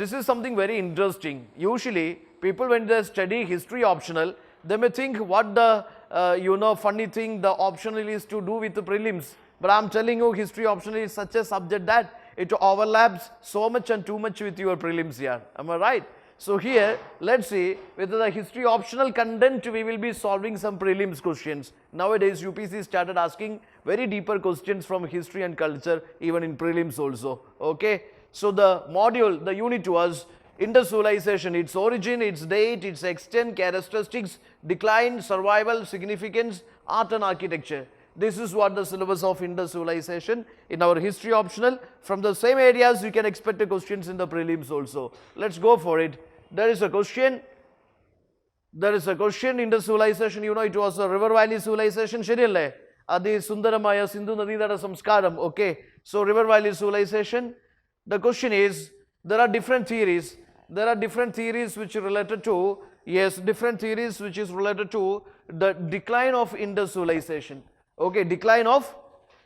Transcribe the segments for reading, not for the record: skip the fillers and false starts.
this is something very interesting. Usually, people when they study history optional, they may think what the funny thing the optional is to do with the prelims. But I'm telling you, history optional is such a subject that it overlaps so much and too much with your prelims here. Am I right? So here, let's see, with the history optional content, we will be solving some prelims questions. Nowadays, UPC started asking very deeper questions from history and culture, even in prelims also. Okay? So the module, the unit was Indus civilization, its origin, its date, its extent, characteristics, decline, survival, significance, art and architecture. This is what the syllabus of Indus civilization in our history optional. From the same areas, you can expect the questions in the prelims also. Let's go for it. There is a question. There is a question. Indus civilization, you know, it was a river valley civilization. Shariyalle? Adi Sundaramaya Sindhu Nadidara Samskaram. Okay. So river valley civilization. The question is, there are different theories. There are different theories which are related to, yes, different theories which is related to the decline of Indus civilization. Okay, decline of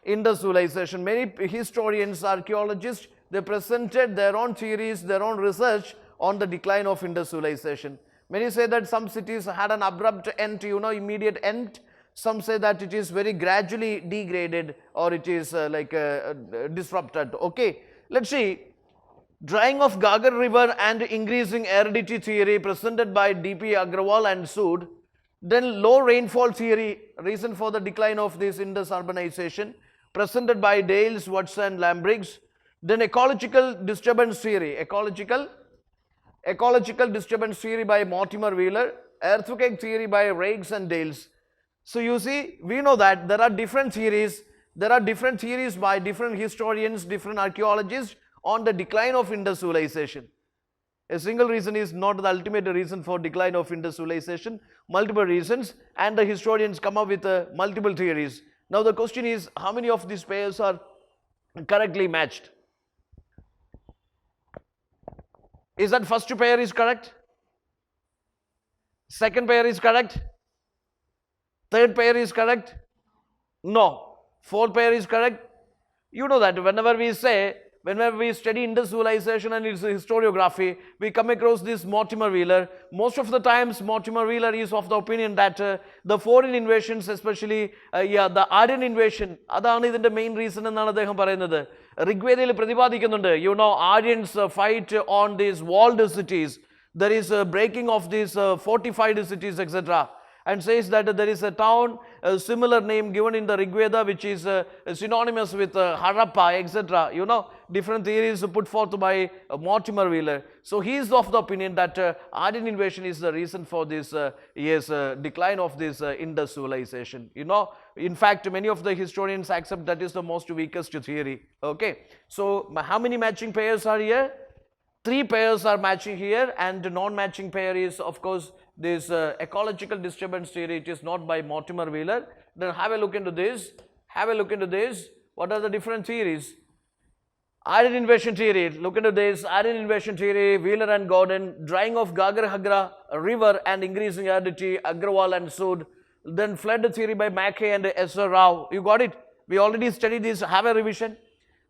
Indus civilization. Many historians, archaeologists, they presented their own theories, their own research on the decline of Indus civilization. Many say that some cities had an abrupt end, you know, immediate end. Some say that it is very gradually degraded or it is disrupted. Okay, let's see. Drying of Gagar river and increasing aridity theory presented by D.P. Agrawal and Sood. Then low rainfall theory, reason for the decline of this Indus urbanization, presented by Dales, Watson, Lambriggs. Then ecological disturbance theory, ecological disturbance theory by Mortimer Wheeler, earthquake theory by Raikes and Dales. So you see, we know that there are different theories by different historians, different archaeologists on the decline of Indus civilization. A single reason is not the ultimate reason for decline of Indus civilization, multiple reasons, and the historians come up with multiple theories. Now the question is, how many of these pairs are correctly matched? Is that first pair is correct? Second pair is correct? Third pair is correct? No. Fourth pair is correct? You know that whenever we study Indus civilization and its historiography, we come across this Mortimer Wheeler. Most of the times, Mortimer Wheeler is of the opinion that the foreign invasions, especially the Aryan invasion, അതാണ് ഇതിന്റെ main reason എന്നാണ് അദ്ദേഹം പറയുന്നത്. ഋഗ്വേദയിൽ പ്രതിപാദിക്കുന്നുണ്ട്, you know, Aryans fight on these walled cities. There is a breaking of these fortified cities, etc. And says that there is a town, a similar name given in the Rigveda, which is synonymous with Harappa, etc. You know, different theories put forth by Mortimer Wheeler. So he is of the opinion that Aryan invasion is the reason for this decline of this Indus civilization. You know, in fact, many of the historians accept that is the most weakest theory. Okay, so how many matching pairs are here? 3 pairs are matching here, and the non-matching pair is, of course, this ecological disturbance theory. It is not by Mortimer Wheeler. Then have a look into this. Have a look into this. What are the different theories? Aryan invasion theory. Look into this. Aryan invasion theory, Wheeler and Gordon. Drying of Gagar river and increasing aridity, Agrawal and Sood. Then flood theory by Mackay and S.R. Rao. You got it? We already studied this. Have a revision.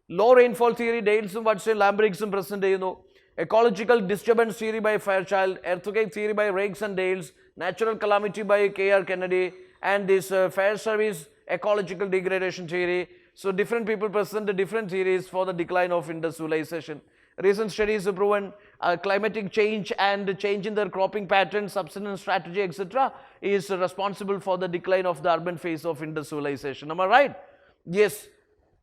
Low rainfall theory, Dales and Watson, Lambriggs and present day, you know. Ecological disturbance theory by Fairchild, earthquake theory by Raikes and Dales, natural calamity by K.R. Kennedy, and this fair service ecological degradation theory. So different people present the different theories for the decline of Indus civilization. Recent studies have proven climatic change and change in their cropping patterns, subsistence strategy, etc. is responsible for the decline of the urban phase of Indus civilization. Am I right? Yes.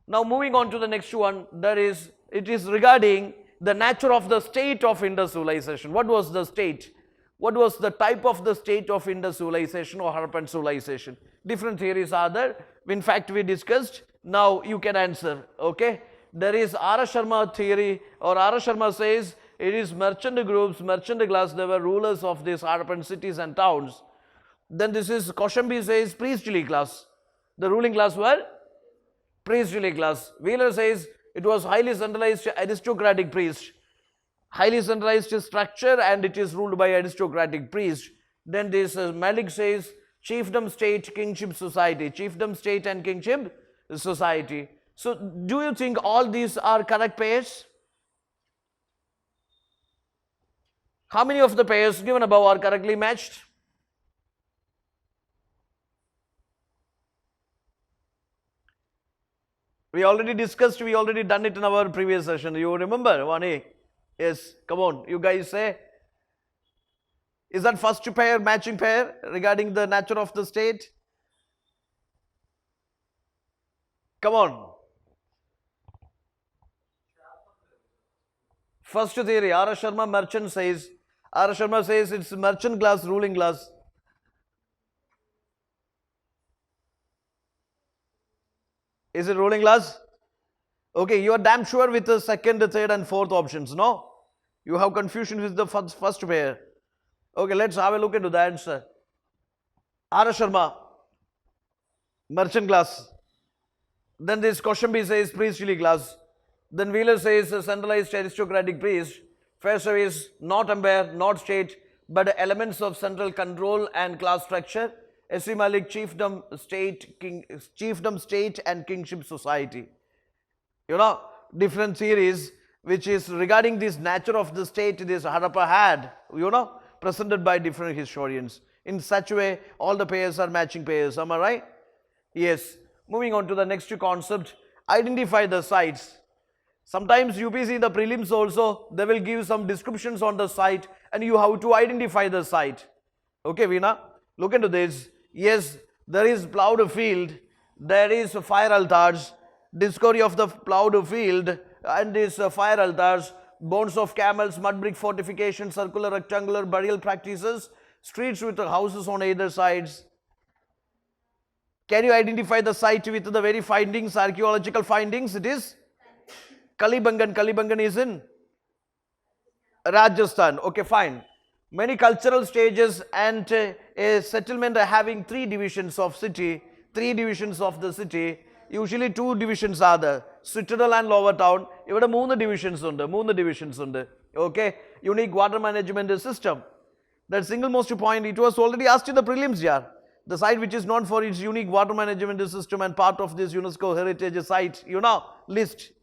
Now moving on to the next one, it is regarding the nature of the state of Indus civilization. What was the state? What was the type of the state of Indus civilization or Harappan civilization? Different theories are there. In fact, we discussed. Now you can answer. Okay. There is R. Sharma theory, or R. Sharma says it is merchant groups, merchant class, they were rulers of these Harappan cities and towns. Then this is Koshambi says priestly class. The ruling class were priestly class. Wheeler says it was highly centralized aristocratic priest. Highly centralized structure and it is ruled by aristocratic priest. Then this Malik says chiefdom state, kingship society. Chiefdom state and kingship society. So do you think all these are correct pairs? How many of the pairs given above are correctly matched? We already discussed, we already done it in our previous session. You remember, 1A? Yes, come on, you guys say. Is that first pair matching pair regarding the nature of the state? Come on. First theory, R. Sharma Merchant says, R. Sharma says it's merchant class, ruling class. Is it ruling class? Okay, you are damn sure with the second, third and fourth options, no? You have confusion with the first pair. Okay, let's have a look into the answer. R. Sharma, merchant class. Then this question B says priestly class. Then Wheeler says centralized aristocratic priest. Ferser is not empire, not state, but elements of central control and class structure. S.C. Malik, chiefdom, state and kingship society. You know, different theories which is regarding this nature of the state this Harappa had, you know, presented by different historians. In such a way, all the pairs are matching pairs. Am I right? Yes. Moving on to the next concept, identify the sites. Sometimes UPC in the prelims also, they will give some descriptions on the site and you have to identify the site. Okay, Veena, look into this. Yes, there is plowed field, there is fire altars, discovery of the plowed field and these fire altars, bones of camels, mud brick fortification, circular, rectangular burial practices, streets with houses on either sides. Can you identify the site with the very findings, archaeological findings? It is Kalibangan. Kalibangan is in Rajasthan. Okay, fine. Many cultural stages and a settlement having three divisions of city, three divisions of the city. Usually two divisions are there, Citadel and Lower Town. Here are divisions under. Okay, unique water management system. That single most point, it was already asked in the prelims, yeah. The site which is known for its unique water management system and part of this UNESCO heritage site, you know, list.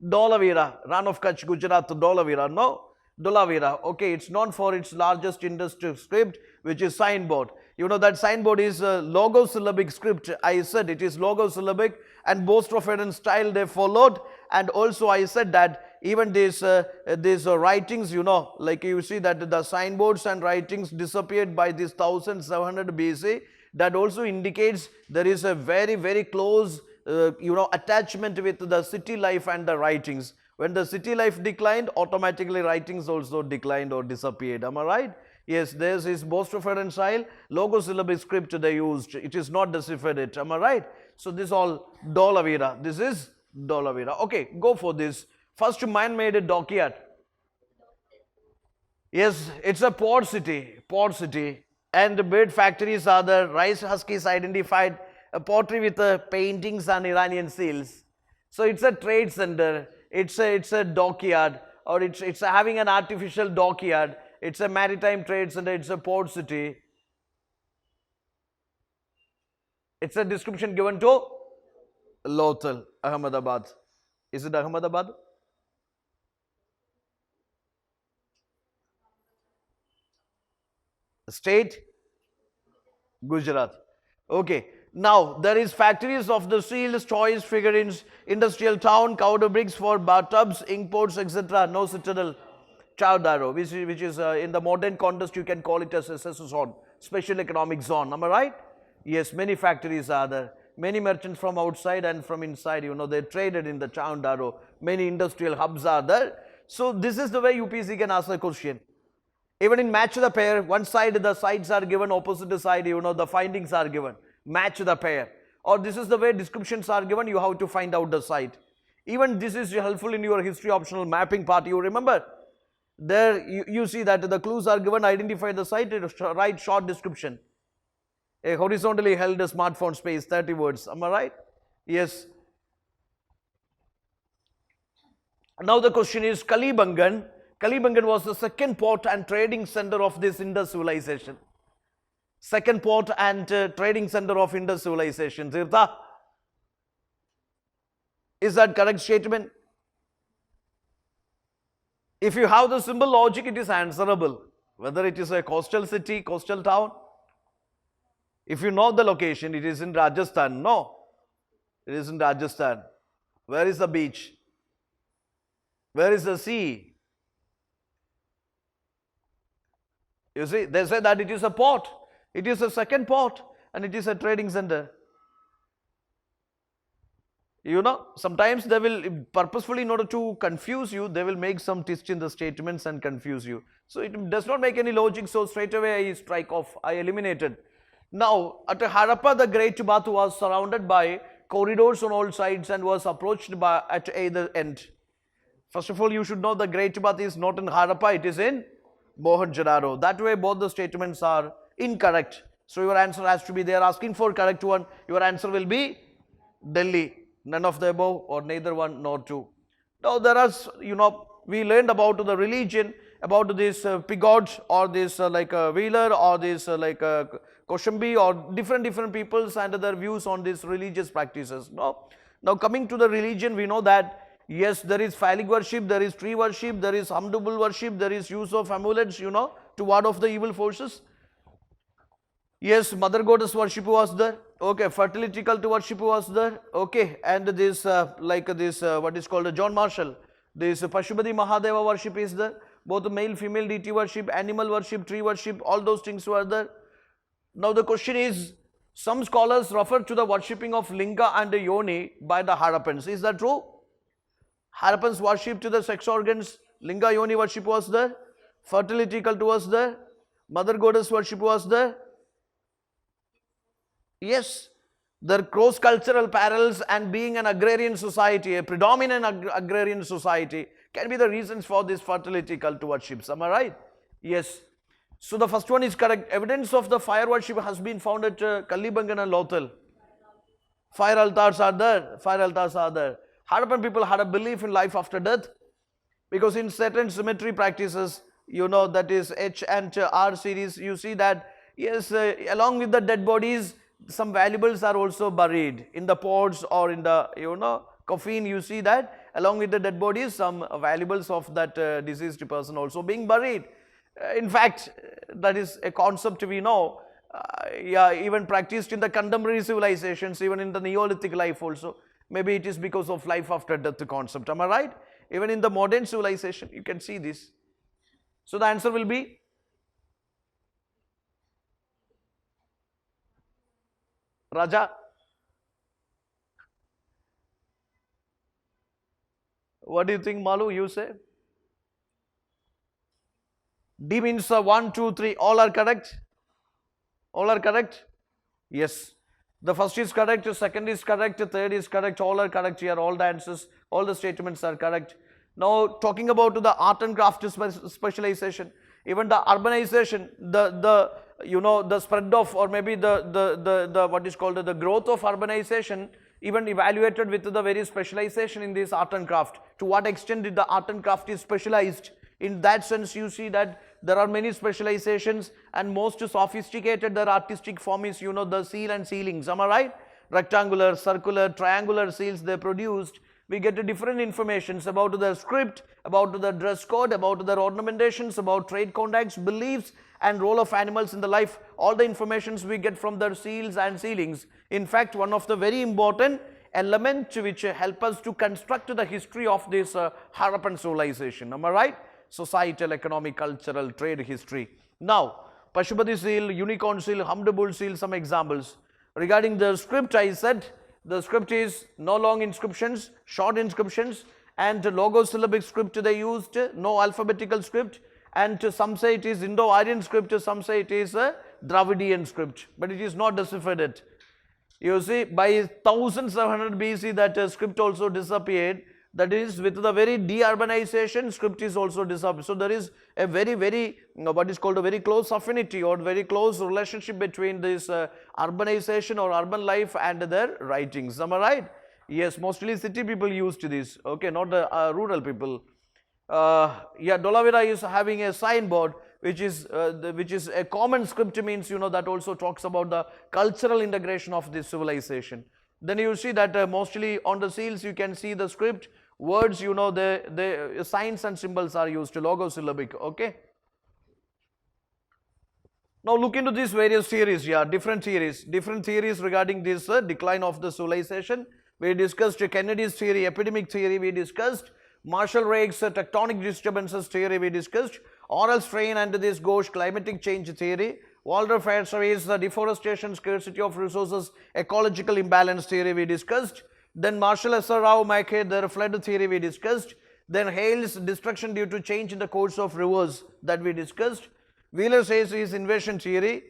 Dholavira, Ran of Kutch, Gujarat, Dholavira, no? Dholavira, okay, it's known for its largest industrial script, which is signboard. You know that signboard is a logosyllabic script. I said it is logosyllabic and Bostrofeden style they followed. And also I said that even these writings, you know, like you see that the signboards and writings disappeared by this 1700 BC. That also indicates there is a very, very close, you know, attachment with the city life and the writings. When the city life declined, automatically writings also declined or disappeared. Am I right? Yes, this is Bostrofeden style, logosyllabic script they used. It is not deciphered it. Am I right? So this all Dholavira. This is Dholavira. Okay, go for this. First man-made dockyard. Yes, it's a port city. And the bird factories are the rice huskies identified, a pottery with paintings and Iranian seals. So it's a trade center, it's a dockyard, or it's having an artificial dockyard, it's a maritime trade center, it's a port city. It's a description given to Lothal, Ahmedabad. Is it Ahmedabad? State? Gujarat. Okay. Now, there is factories of the seals, toys, figurines, industrial town, powder bricks for bathtubs, ink pots, etc. No citadel. Chowdaro, which is in the modern context, you can call it as a zone, special economic zone. Am I right? Yes, many factories are there. Many merchants from outside and from inside, you know, they traded in the Chowdaro. Many industrial hubs are there. So, this is the way UPC can ask a question. Even in match the pair, one side the sides are given, opposite side, you know, the findings are given. Match the pair. Or this is the way descriptions are given, you have to find out the site. Even this is helpful in your history optional mapping part, you remember? There you see that the clues are given, identify the site, write short description. A horizontally held smartphone space, 30 words, am I right? Yes. Now the question is Kalibangan. Kalibangan was the second port and trading center of this Indus civilization. Second port and trading center of Indus civilization. Tirtha? Is that correct statement? If you have the simple logic, it is answerable. Whether it is a coastal city, coastal town. If you know the location, it is in Rajasthan. No, it is in Rajasthan. Where is the beach? Where is the sea? You see, they say that it is a port. It is a second port and it is a trading center. You know, sometimes they will purposefully, in order to confuse you, they will make some twist in the statements and confuse you. So it does not make any logic, so straight away I strike off, I eliminated. Now, at Harappa, the Great Bath was surrounded by corridors on all sides and was approached by at either end. First of all, you should know the Great Bath is not in Harappa, it is in Mohenjo-daro. That way, both the statements are incorrect. So your answer has to be, they are asking for correct one, your answer will be Delhi. None of the above or neither one nor two. Now there are, you know, we learned about the religion, about this Pigod or this like Wheeler or this like Koshambi or different peoples and their views on these religious practices. Now coming to the religion, we know that yes, there is phallic worship, there is tree worship, there is humdubul worship, there is use of amulets, you know, to ward off the evil forces. Yes, mother goddess worship was there. Okay, fertility cult worship was there. Okay, and this like this what is called John Marshall, this Pashupati Mahadeva worship is there. Both male female deity worship, animal worship, tree worship, all those things were there. Now the question is, some scholars refer to the worshipping of Linga and Yoni by the Harappans. Is that true? Harappans worship to the sex organs, Linga Yoni worship was there, fertility cult was there, mother goddess worship was there. Yes, their cross-cultural parallels and being an agrarian society, a predominant agrarian society, can be the reasons for this fertility cult worships. Am I right? Yes. So the first one is correct. Evidence of the fire worship has been found at Kalibangan and Lothal. Fire altars are there. Fire altars are there. Harappan people had a belief in life after death, because in certain cemetery practices, you know, that is H and R series, you see that yes, along with the dead bodies, some valuables are also buried in the pots or in the, you know, coffin. You see that along with the dead bodies, some valuables of that deceased person also being buried. In fact, that is a concept we know, yeah, even practiced in the contemporary civilizations, even in the Neolithic life also. Maybe it is because of life after death concept. Am I right? Even in the modern civilization, you can see this. So the answer will be Raja. What do you think, Malu? You say? D means 1, 2, 3. All are correct? All are correct? Yes. The first is correct, second is correct, third is correct. All are correct here. All the answers, all the statements are correct. Now talking about the art and craft specialization, even the urbanization, the you know, the spread of, or maybe the what is called the growth of urbanization, even evaluated with the very specialization in this art and craft. To what extent did the art and craft is specialized? In that sense, you see that there are many specializations, and most sophisticated their artistic form is, you know, the seal and ceilings. Am I right? Rectangular, circular, triangular seals they produced. We get different informations about the script, about the dress code, about their ornamentations, about trade contacts, beliefs, and role of animals in the life. All the informations we get from their seals and ceilings. In fact, one of the very important elements which help us to construct the history of this Harappan civilization. Am I right? Societal, economic, cultural, trade history. Now, Pashupati seal, unicorn seal, humdubul seal, some examples. Regarding the script, I said the script is no long inscriptions, short inscriptions, and logosyllabic script they used, no alphabetical script, and some say it is Indo-Aryan script, some say it is a Dravidian script, but it is not deciphered. You see, by 1700 BC that script also disappeared. That is, with the very deurbanization, script is also disappeared. So there is a very what is called a very close affinity or very close relationship between this urbanization or urban life and their writings. Am I right? Yes, mostly city people used this. Okay, not the rural people. Yeah, Dolavira is having a signboard which is a common script, means, you know, that also talks about the cultural integration of this civilization. Then you see that mostly on the seals you can see the script. Words, you know, the signs and symbols are used, logosyllabic. Okay. Now look into these various theories, different theories regarding this decline of the civilization. We discussed Kennedy's theory, epidemic theory, we discussed Marshall Rake's tectonic disturbances theory, we discussed oral strain and this gauche climatic change theory, Walter Fairservice, the deforestation, scarcity of resources, ecological imbalance theory we discussed, then Marshall S. Rao Mackay, the flood theory we discussed, then Hale's destruction due to change in the course of rivers that we discussed, Wheeler says his invasion theory,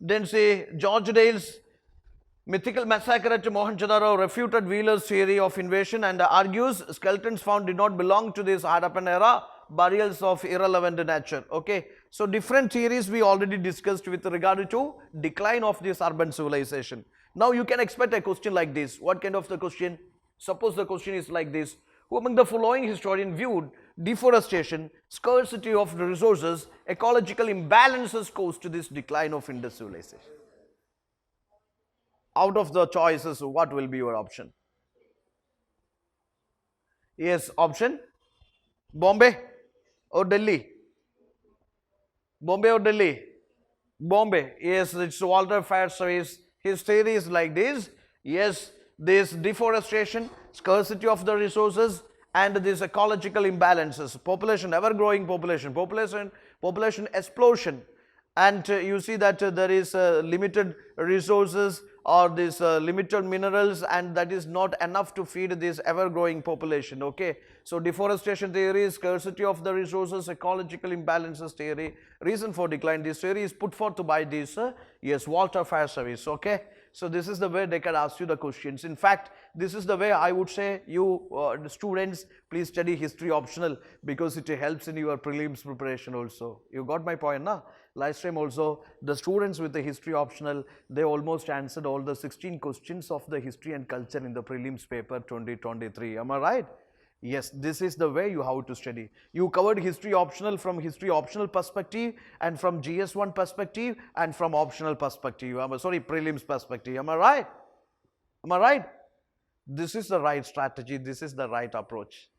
then say George Dale's mythical massacre at Mohenjo-daro refuted Wheeler's theory of invasion and argues skeletons found did not belong to this Harappan era, burials of irrelevant nature. Okay, so different theories we already discussed with regard to decline of this urban civilization. Now you can expect a question like this. What kind of the question? Suppose the question is like this. Who among the following historian viewed deforestation, scarcity of the resources, ecological imbalances caused to this decline of Indus civilization? Out of the choices, what will be your option? Yes, option Bombay or Delhi? Bombay or Delhi? Bombay. Yes, it's Walter Fairservice. His theory is like this. Yes, this deforestation, scarcity of the resources, and this ecological imbalances, population, ever growing population explosion, and you see that there is limited resources or this limited minerals, and that is not enough to feed this ever growing population. Okay, so deforestation theory, scarcity of the resources, ecological imbalances theory, reason for decline. This theory is put forth by this yes, Walter Fairservice. Okay, so this is the way they can ask you the questions. In fact, this is the way I would say you students, please study history optional, because it helps in your prelims preparation also. You got my point, na? Last time also the students with the history optional, they almost answered all the 16 questions of the history and culture in the prelims paper 2023. Am I right? Yes, this is the way you have to study. You covered history optional from history optional perspective, and from GS1 perspective, and from optional perspective. Sorry, prelims perspective. Am I right? Am I right? This is the right strategy. This is the right approach.